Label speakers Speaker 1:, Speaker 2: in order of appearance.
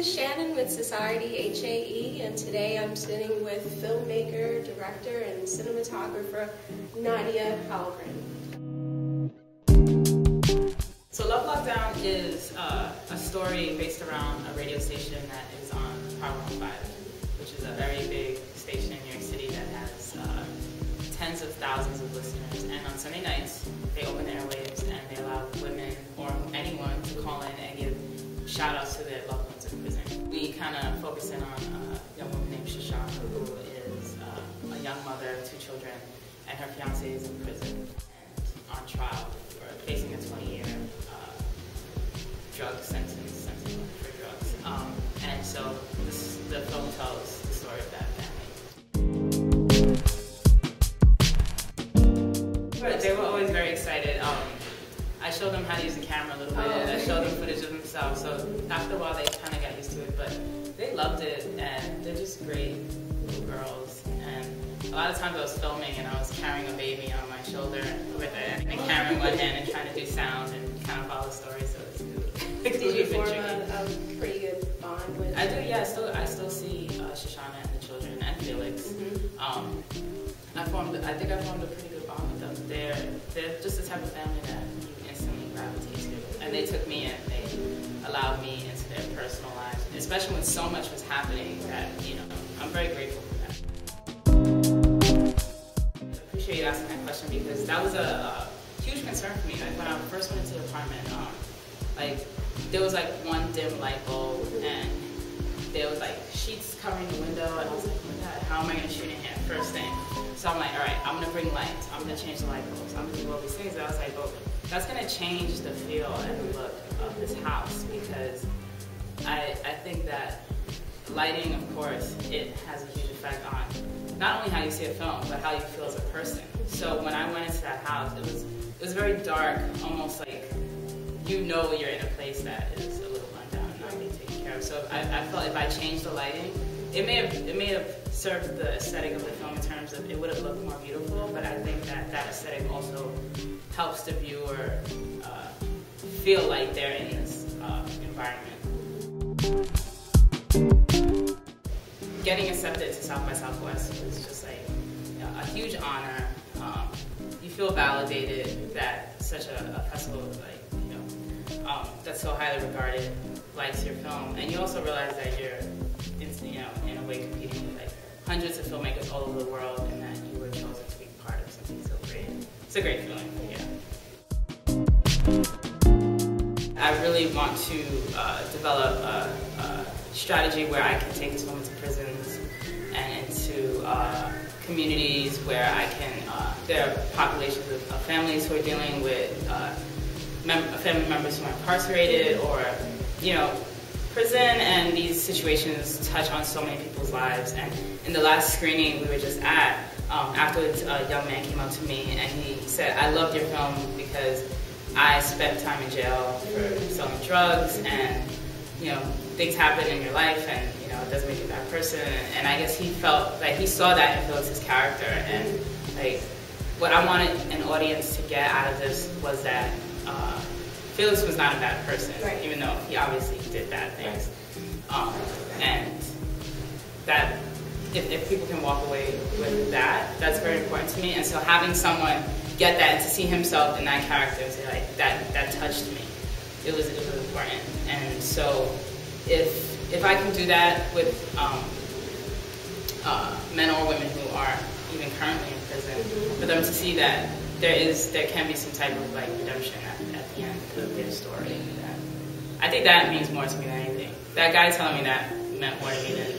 Speaker 1: is Shannon with Society SHAE, and today I'm sitting with filmmaker, director, and cinematographer Nadia Hallgren.
Speaker 2: So Love Lockdown is a story based around a radio station that is on Power 105, which is a very big station in New York City that has tens of thousands of listeners. And on Sunday nights, they open the airwaves and they allow women or anyone to call in and give shout-outs to their loved ones in prison. We kind of focus in on a young woman named Shannon, who is a young mother of 2 children, and her fiance is in prison and on trial for facing a 20-year drug sentence for drugs. And so the film tells the story of that family. They were always very excited. I showed them how to use the camera a little bit, and I showed them footage of themselves, so after a while they kind of got used to it, but they loved it, and they're just great little girls. And a lot of times I was filming and I was carrying a baby on my shoulder with a camera in one hand and trying to do sound and kind of follow the story, so it's good.
Speaker 1: Did you form a pretty good bond with
Speaker 2: I do, yeah, I still see Shannon and the children and Felix. I think I formed a pretty good bond with them. They're just the type of family that you instantly gravitate to. And they took me in, they allowed me into their personal lives, especially when so much was happening that, you know, I'm very grateful for that. I appreciate you asking that question because that was a huge concern for me. Like when I first went into the apartment, there was like one dim light bulb and there was like sheets covering the window, and I was like, oh my God, how am I going to shoot in here first thing? So I'm like, all right, I'm going to bring lights, I'm going to change the light bulbs, I'm going to do all these things. And I was like, oh, that's going to change the feel and the look of this house, because I think that lighting, of course, it has a huge effect on not only how you see a film, but how you feel as a person. So when I went into that house, it was very dark, almost like you know you're in a place that is a little rundown and not being taken care of. So I felt if I changed the lighting, it may have served the aesthetic of the film in terms of it would have looked more beautiful, but I think that aesthetic also helps the viewer feel like they're in this environment. Getting accepted to South by Southwest was just like a huge honor. You feel validated that such a festival that's so highly regarded likes your film, and you also realize that you're in a way competing with like hundreds of filmmakers all over the world, and that you were chosen to be part of something so great. It's a great feeling, yeah. I really want to develop a strategy where I can take this film into prisons and into communities where I can, there are populations of families who are dealing with family members who are incarcerated, or, you know, prison, and these situations touch on so many people's lives. And in the last screening we were just at, afterwards a young man came up to me and he said, I loved your film because I spent time in jail for selling drugs, and, you know, things happen in your life and, you know, it doesn't make you a bad person. And I guess he felt like he saw that in Felix's character, and like what I wanted an audience to get out of this was that Felix was not a bad person, right, even though he obviously did bad things. And that if people can walk away with that, that's very important to me. And so having someone get that and to see himself in that character and say like that touched me, it was important. And so if I can do that with men or women who are even currently in prison, for them to see that there can be some type of like redemption at the end of their story. I think that means more to me than anything. That guy telling me that meant more to me than